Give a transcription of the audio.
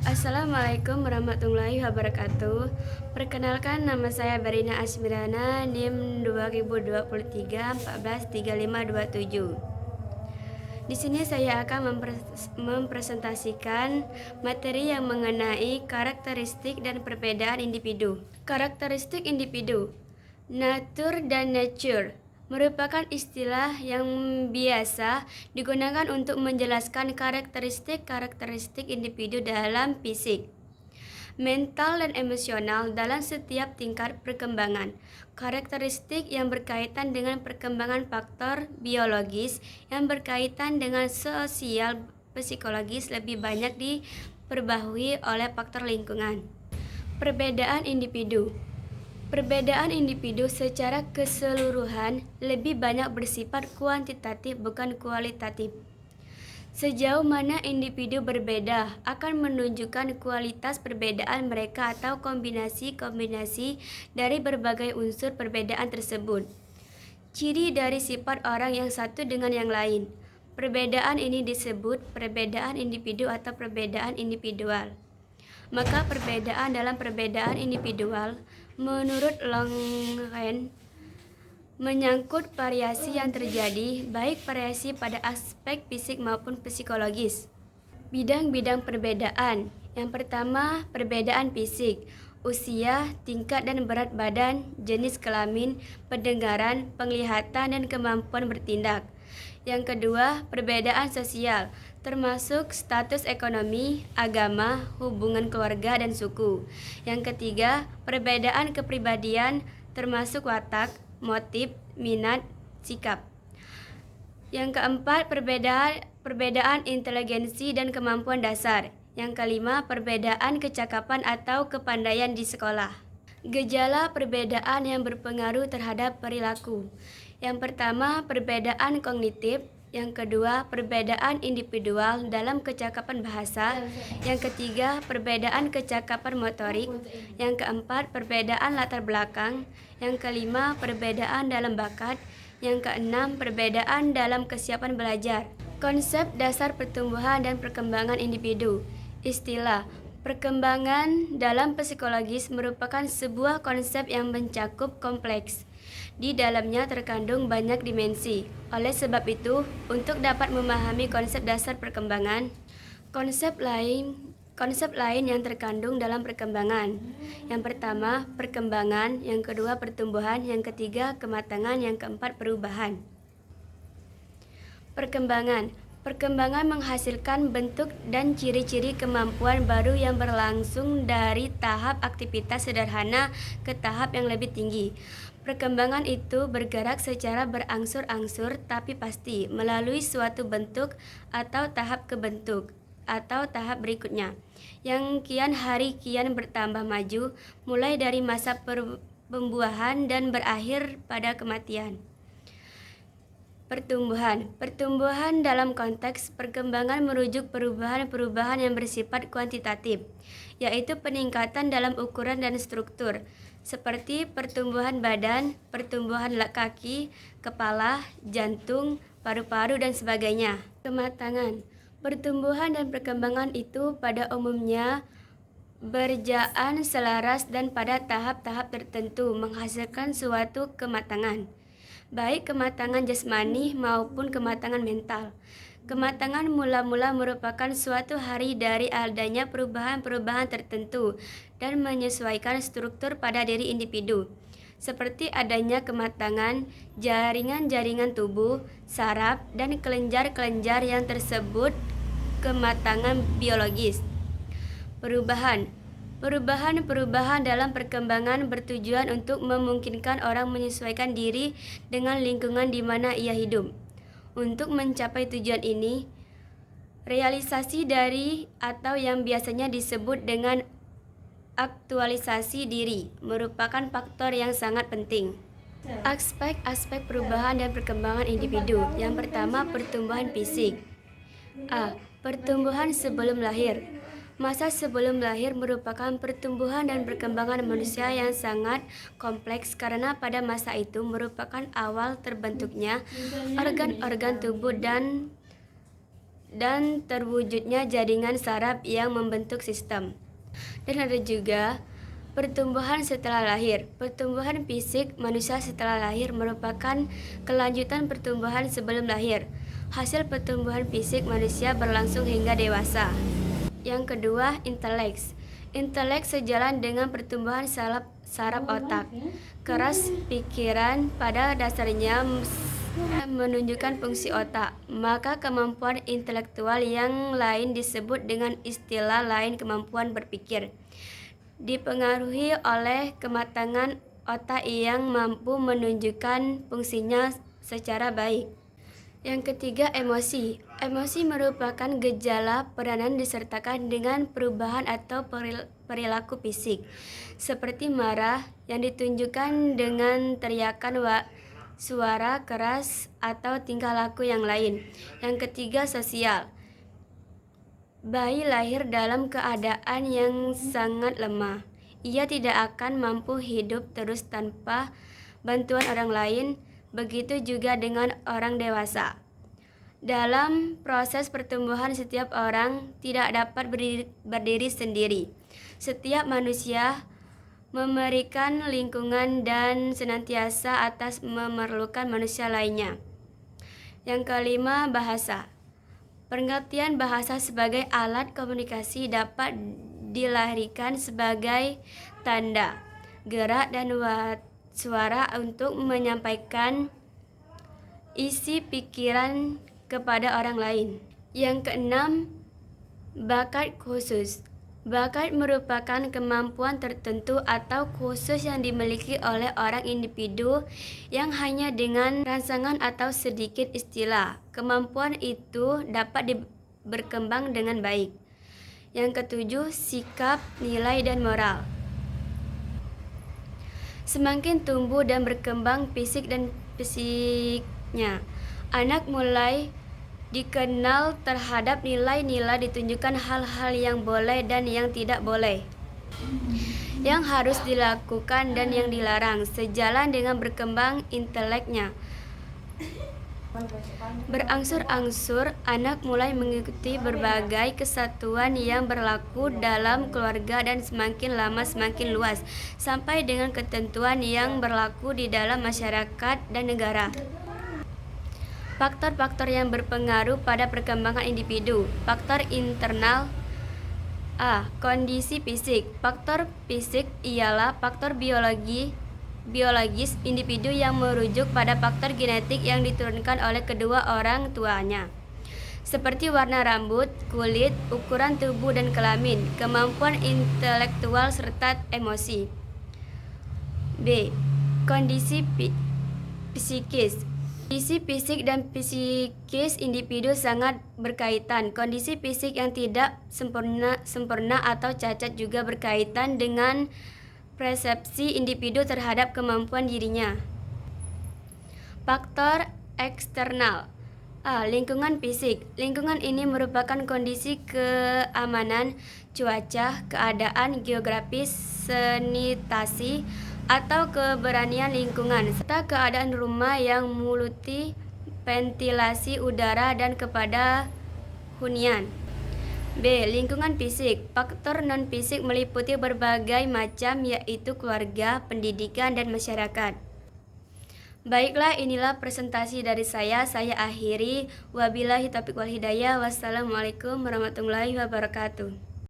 Assalamualaikum warahmatullahi wabarakatuh. Perkenalkan, nama saya Barina Asmirana, NIM 2023 143527. Di sini saya akan mempresentasikan materi yang mengenai karakteristik dan perbedaan individu. Karakteristik individu, nature dan nature merupakan istilah yang biasa digunakan untuk menjelaskan karakteristik individu dalam fisik, mental, dan emosional dalam setiap tingkat perkembangan. Karakteristik yang berkaitan dengan perkembangan faktor biologis yang berkaitan dengan sosial psikologis lebih banyak diperbaharui oleh faktor lingkungan. Perbedaan individu. Perbedaan individu secara keseluruhan lebih banyak bersifat kuantitatif bukan kualitatif. Sejauh mana individu berbeda akan menunjukkan kualitas perbedaan mereka atau kombinasi-kombinasi dari berbagai unsur perbedaan tersebut. Ciri dari sifat orang yang satu dengan yang lain. Perbedaan ini disebut perbedaan individu atau perbedaan individual. Maka perbedaan dalam perbedaan individual menurut Longren menyangkut variasi yang terjadi, baik variasi pada aspek fisik maupun psikologis. Bidang-bidang perbedaan. Yang pertama, perbedaan fisik, usia, tingkat dan berat badan, jenis kelamin, pendengaran, penglihatan, dan kemampuan bertindak. Yang kedua, perbedaan sosial, termasuk status ekonomi, agama, hubungan keluarga, dan suku. Yang ketiga, perbedaan kepribadian, termasuk watak, motif, minat, sikap. Yang keempat, perbedaan inteligensi dan kemampuan dasar. Yang kelima, perbedaan kecakapan atau kepandaian di sekolah. Gejala perbedaan yang berpengaruh terhadap perilaku. Yang pertama, perbedaan kognitif. Yang kedua, perbedaan individual dalam kecakapan bahasa. Yang ketiga, perbedaan kecakapan motorik. Yang keempat, perbedaan latar belakang. Yang kelima, perbedaan dalam bakat. Yang keenam, perbedaan dalam kesiapan belajar. Konsep dasar pertumbuhan dan perkembangan individu. Istilah perkembangan dalam psikologis merupakan sebuah konsep yang mencakup kompleks. Di dalamnya terkandung banyak dimensi. Oleh sebab itu, untuk dapat memahami konsep dasar perkembangan, konsep lain yang terkandung dalam perkembangan. Yang pertama, perkembangan. Yang kedua, pertumbuhan. Yang ketiga, kematangan. Yang keempat, perubahan. Perkembangan menghasilkan bentuk dan ciri-ciri kemampuan baru yang berlangsung dari tahap aktivitas sederhana ke tahap yang lebih tinggi. Perkembangan itu bergerak secara berangsur-angsur tapi pasti melalui suatu bentuk atau tahap ke bentuk atau tahap berikutnya, yang kian hari kian bertambah maju, mulai dari masa pembuahan dan berakhir pada kematian. Pertumbuhan dalam konteks perkembangan merujuk perubahan yang bersifat kuantitatif, yaitu peningkatan dalam ukuran dan struktur, seperti pertumbuhan badan, pertumbuhan kaki, kepala, jantung, paru-paru, dan sebagainya. Kematangan. Pertumbuhan dan perkembangan itu pada umumnya berjalan selaras dan pada tahap-tahap tertentu menghasilkan suatu kematangan, baik kematangan jasmani maupun kematangan mental. Kematangan mula-mula merupakan suatu hari dari adanya perubahan-perubahan tertentu dan menyesuaikan struktur pada diri individu, seperti adanya kematangan jaringan-jaringan tubuh, saraf, dan kelenjar-kelenjar yang tersebut kematangan biologis. Perubahan dalam perkembangan bertujuan untuk memungkinkan orang menyesuaikan diri dengan lingkungan di mana ia hidup. Untuk mencapai tujuan ini, realisasi dari atau yang biasanya disebut dengan aktualisasi diri merupakan faktor yang sangat penting. Aspek-aspek perubahan dan perkembangan individu. Yang pertama, pertumbuhan fisik. A. Pertumbuhan sebelum lahir. Masa sebelum lahir merupakan pertumbuhan dan perkembangan manusia yang sangat kompleks karena pada masa itu merupakan awal terbentuknya organ-organ tubuh dan dan terwujudnya jaringan saraf yang membentuk sistem. Dan ada juga pertumbuhan setelah lahir. Pertumbuhan fisik manusia setelah lahir merupakan kelanjutan pertumbuhan sebelum lahir. Hasil pertumbuhan fisik manusia berlangsung hingga dewasa. Yang kedua, intelek. Intelek sejalan dengan pertumbuhan saraf otak. Keras pikiran pada dasarnya menunjukkan fungsi otak, maka kemampuan intelektual yang lain disebut dengan istilah lain kemampuan berpikir. Dipengaruhi oleh kematangan otak yang mampu menunjukkan fungsinya secara baik. Yang ketiga, emosi. Emosi merupakan gejala peranan disertakan dengan perubahan atau perilaku fisik, seperti marah yang ditunjukkan dengan teriakan, suara keras, atau tingkah laku yang lain. Yang ketiga, sosial. Bayi lahir dalam keadaan yang sangat lemah. Ia tidak akan mampu hidup terus tanpa bantuan orang lain. Begitu juga dengan orang dewasa. Dalam proses pertumbuhan, setiap orang tidak dapat berdiri sendiri. Setiap manusia memberikan lingkungan dan senantiasa atas memerlukan manusia lainnya. Yang kelima, bahasa. Pengertian bahasa sebagai alat komunikasi dapat dilahirkan sebagai tanda, gerak, dan suara untuk menyampaikan isi pikiran kepada orang lain. Yang keenam, bakat khusus. Bakat merupakan kemampuan tertentu atau khusus yang dimiliki oleh orang individu yang hanya dengan rangsangan atau sedikit istilah. Kemampuan itu dapat berkembang dengan baik. Yang ketujuh, sikap, nilai, dan moral. Semakin tumbuh dan berkembang fisik dan psiknya, anak mulai dikenal terhadap nilai-nilai, ditunjukkan hal-hal yang boleh dan yang tidak boleh, yang harus dilakukan dan yang dilarang. Sejalan dengan berkembang inteleknya, berangsur-angsur anak mulai mengikuti berbagai kesatuan yang berlaku dalam keluarga dan semakin lama semakin luas, sampai dengan ketentuan yang berlaku di dalam masyarakat dan negara. Faktor-faktor yang berpengaruh pada perkembangan individu. Faktor internal. A. Kondisi fisik. Faktor fisik ialah faktor biologis individu yang merujuk pada faktor genetik yang diturunkan oleh kedua orang tuanya, seperti warna rambut, kulit, ukuran tubuh dan kelamin, kemampuan intelektual serta emosi. B. Kondisi psikis. Kondisi fisik dan psikis individu sangat berkaitan. Kondisi fisik yang tidak sempurna atau cacat juga berkaitan dengan persepsi individu terhadap kemampuan dirinya. Faktor eksternal. A. Lingkungan fisik. Lingkungan ini merupakan kondisi keamanan, cuaca, keadaan geografis, sanitasi, atau keberanian lingkungan, serta keadaan rumah yang meliputi ventilasi udara dan kepada hunian. B. Lingkungan fisik. Faktor non-fisik meliputi berbagai macam, yaitu keluarga, pendidikan, dan masyarakat. Baiklah, inilah presentasi dari saya akhiri. Wabillahi taufiq wal hidayah. Wassalamualaikum warahmatullahi wabarakatuh.